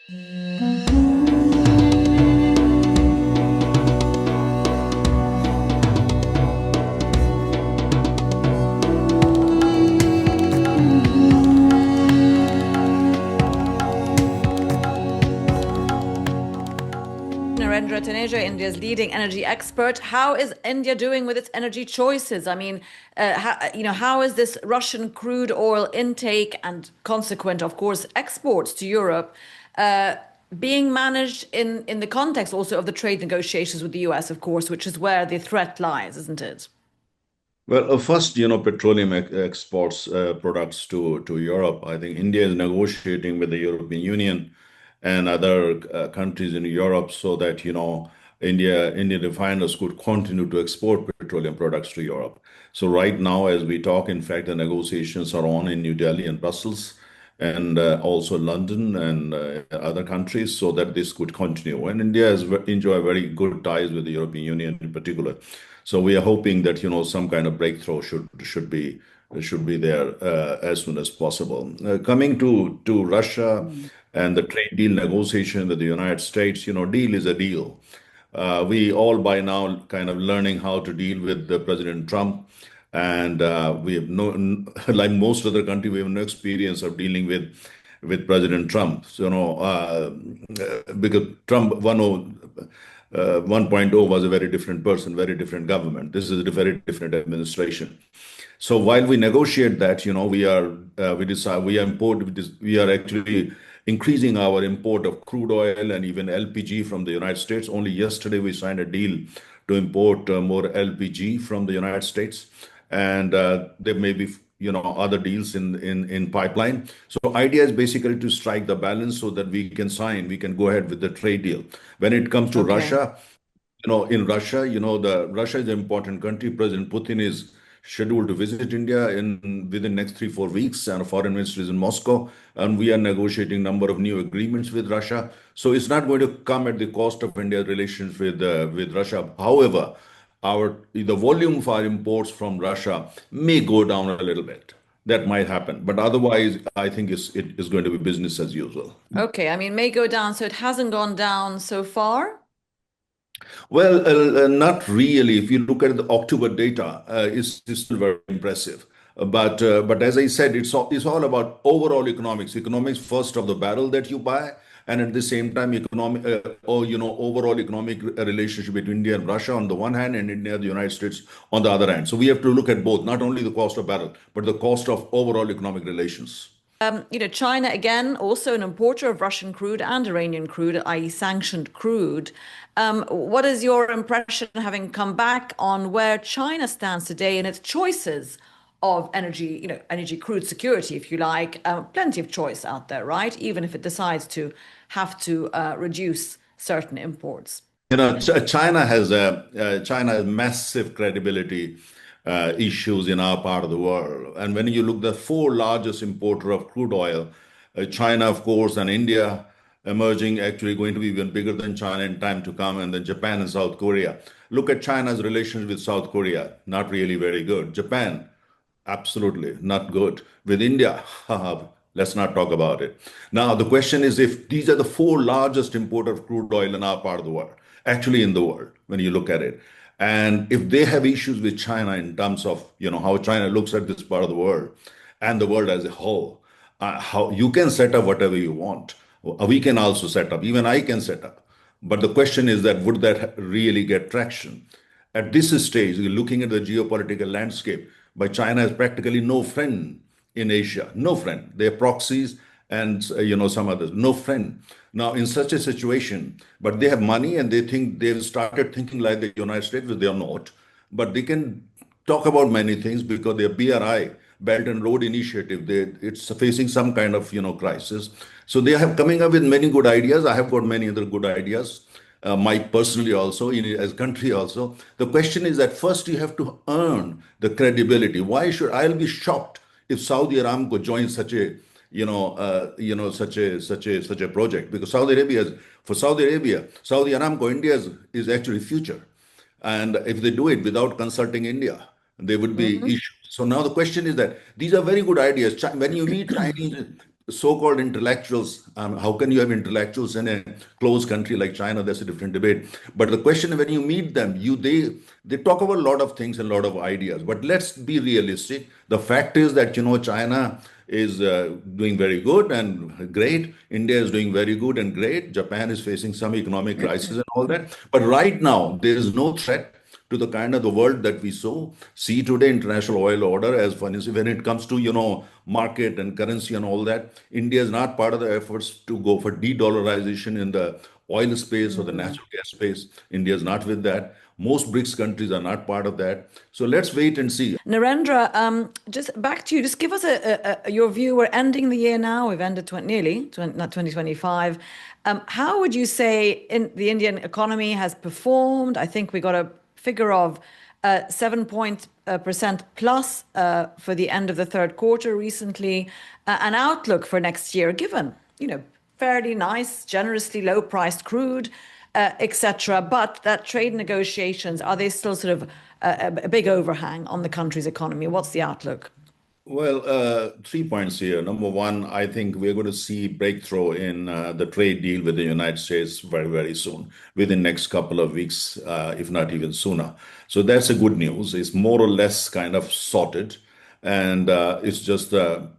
Narendra, Taneja, India's leading energy expert. How is India doing with its energy choices? I mean, how is this Russian crude oil intake and consequent, of course, exports to Europe uh, being managed in the context also of the trade negotiations with the US, of course, which is where the threat lies, isn't it? Well, first, petroleum exports products to Europe. I think India is negotiating with the European Union and other countries in Europe so that, Indian refiners could continue to export petroleum products to Europe. So right now, as we talk, in fact, the negotiations are on in New Delhi and Brussels and also London and other countries so that this could continue. And India has enjoy very good ties with the European Union in particular. So we are hoping that some kind of breakthrough should be there as soon as possible. Coming to Russia and the trade deal negotiation with the United States, deal is a deal. We all by now kind of learning how to deal with the President Trump, and we have like most other country, we have no experience of dealing with President Trump. So, because Trump 1.0 was a very different person, very different government. This is a very different administration. So while we negotiate that, we decide we are actually increasing our import of crude oil and even LPG from the United States. Only yesterday we signed a deal to import more LPG from the United States, and there may be other deals in pipeline. So idea is basically to strike the balance so that we can go ahead with the trade deal. When it comes to Okay. Russia, in Russia, the Russia is an important country. President Putin is scheduled to visit India in within next 3 4 weeks, and a foreign minister is in Moscow, and we are negotiating number of new agreements with Russia. So it's not going to come at the cost of India's relations with Russia. However, the volume of our imports from Russia may go down a little bit. That might happen, but otherwise, I think it is going to be business as usual. Okay. I mean, may go down, so it hasn't gone down so far. Well, not really. If you look at the October data, it's still very impressive. But as I said, it's all about overall economics. Economics first of the barrel that you buy, and at the same time, overall economic relationship between India and Russia on the one hand, and India and the United States on the other hand. So we have to look at both, not only the cost of barrel, but the cost of overall economic relations. China, again, also an importer of Russian crude and Iranian crude, i.e., sanctioned crude. What is your impression, having come back, on where China stands today in its choices of energy, energy crude security, if you like? Plenty of choice out there, right? Even if it decides to have to reduce certain imports. China has massive credibility issues in our part of the world. And when you look, the four largest importer of crude oil, China, of course, and India emerging, actually going to be even bigger than China in time to come, and then Japan and South Korea. Look at China's relations with South Korea, not really very good. Japan, absolutely not good. With India, let's not talk about it. Now, the question is, if these are the four largest importer of crude oil in our part of the world, actually in the world, when you look at it, and if they have issues with China in terms of how China looks at this part of the world and the world as a whole, how you can set up whatever you want. We can also set up, even I can set up. But the question is that would that really get traction? At this stage, we're looking at the geopolitical landscape, but China has practically no friend in Asia, no friend. They're proxies and some others, no friend. Now, in such a situation, but they have money and they think they've started thinking like the United States, which they are not. But they can talk about many things because their BRI, Belt and Road Initiative, it's facing some kind of crisis. So they have coming up with many good ideas. I have got many other good ideas. Mike personally also, as country also. The question is that first you have to earn the credibility. Why should I'll be shocked if Saudi Aramco joins such a such a project, because Saudi Arabia, Saudi Aramco, India is actually future. And if they do it without consulting India, there would be Mhm. issues. So now the question is that these are very good ideas. When you meet Chinese, so-called intellectuals. How can you have intellectuals in a closed country like China? That's a different debate. But the question when you meet them, they talk about a lot of things and a lot of ideas. But let's be realistic. The fact is that China is doing very good and great. India is doing very good and great. Japan is facing some economic crisis and all that. But right now, there is no threat to the kind of the world that we see today. International oil order, as far as when it comes to market and currency and all that, India is not part of the efforts to go for de-dollarization in the oil space or the natural gas space. India is not with that. Most BRICS countries are not part of that. So let's wait and see. Narendra, just back to you. Just give us your view. We're ending the year now. We've ended nearly, not 2025. How would you say the Indian economy has performed? I think we got a figure of 7% plus for the end of the third quarter recently. An outlook for next year, given, fairly nice, generously low-priced crude, etc. But that trade negotiations, are they still sort of a big overhang on the country's economy? What's the outlook? Well, 3 points here. Number one, I think we're going to see breakthrough in the trade deal with the United States very, very soon, within next couple of weeks, if not even sooner. So that's a good news. It's more or less kind of sorted, and it's just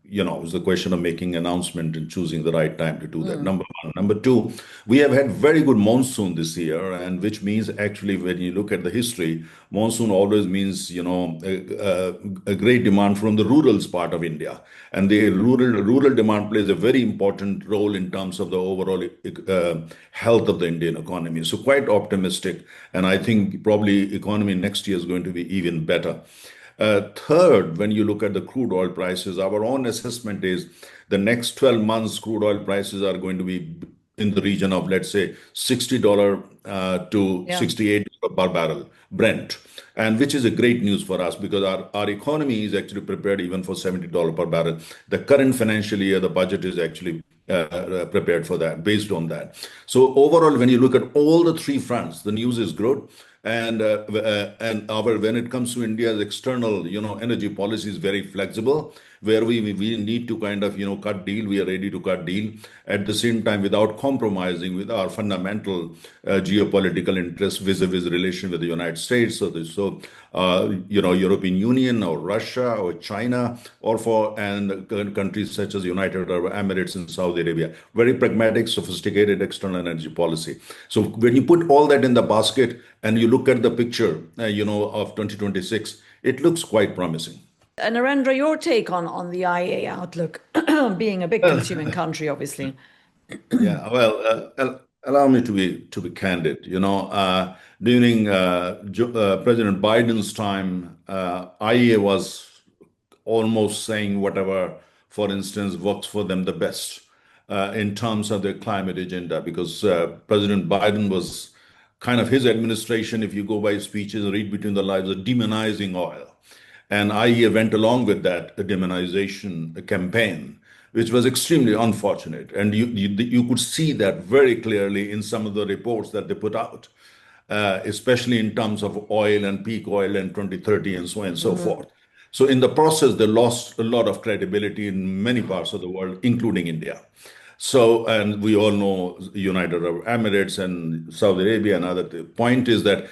it's the question of making announcement and choosing the right time to do that. Number one. Number two, we have had very good monsoon this year, and which means actually when you look at the history, monsoon always means a great demand from the rural part of India, and the rural demand plays a very important role in terms of the overall health of the Indian economy. So quite optimistic, and I think probably economy next year is going to be even better. Third, when you look at the crude oil prices, our own assessment is the next 12 months crude oil prices are going to be in the region of, let's say, $60 to Yeah. $68 per barrel Brent, and which is a great news for us because our economy is actually prepared even for $70 per barrel. The current financial year, the budget is actually prepared for that, based on that. So overall, when you look at all the three fronts, the news is good. And our when it comes to India's external, energy policy is very flexible, where we need to kind of, cut deal. We are ready to cut deal at the same time without compromising with our fundamental geopolitical interests vis-a-vis relation with the United States. European Union or Russia or China and countries such as United Arab Emirates and Saudi Arabia. Very pragmatic, sophisticated external energy policy. So when you put all that in the basket and you look at the picture, of 2026, it looks quite promising. Narendra, your take on the IEA outlook, being a big consuming country, obviously. Yeah, well, allow me to be candid. During President Biden's time, IEA was almost saying whatever, for instance, works for them the best in terms of their climate agenda, because President Biden was kind of his administration, if you go by his speeches, read between the lines, of demonizing oil. And IEA went along with that demonization campaign, which was extremely unfortunate. And you could see that very clearly in some of the reports that they put out, especially in terms of oil and peak oil in 2030 and so on and so forth. So in the process, they lost a lot of credibility in many parts of the world, including India. So, and we all know United Arab Emirates and Saudi Arabia and other. The point is that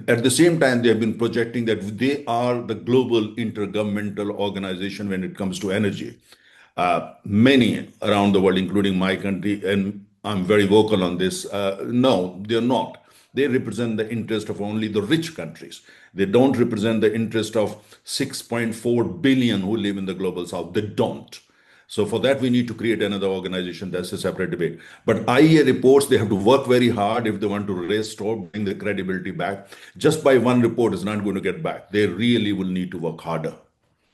at the same time, they have been projecting that they are the global intergovernmental organization when it comes to energy. Many around the world, including my country, and I'm very vocal on this, no, they're not. They represent the interest of only the rich countries. They don't represent the interest of 6.4 billion who live in the global south. They don't. So for that, we need to create another organization. That's a separate debate. But IEA reports, they have to work very hard if they want to restore, bring the credibility back. Just by one report is not going to get back. They really will need to work harder.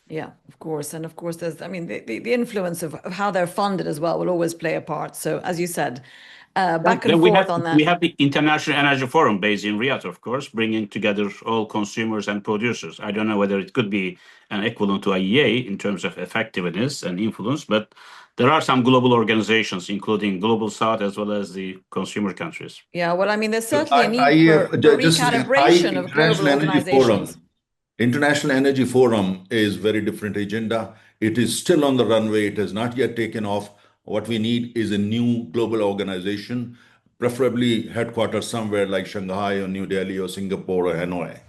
Yeah, of course. And of course, the influence of how they're funded as well will always play a part. So as you said, back and Then forth on that. we have the International Energy Forum based in Riyadh, of course, bringing together all consumers and producers. I don't know whether it could be an equivalent to IEA in terms of effectiveness and influence, but there are some global organizations, including Global South as well as the consumer countries. Yeah, well, I mean, there's certainly a need IEF, for just recalibration of global organizations. International Energy Forum is very different agenda. It is still on the runway. It has not yet taken off. What we need is a new global organization, preferably headquartered somewhere like Shanghai or New Delhi or Singapore or Hanoi.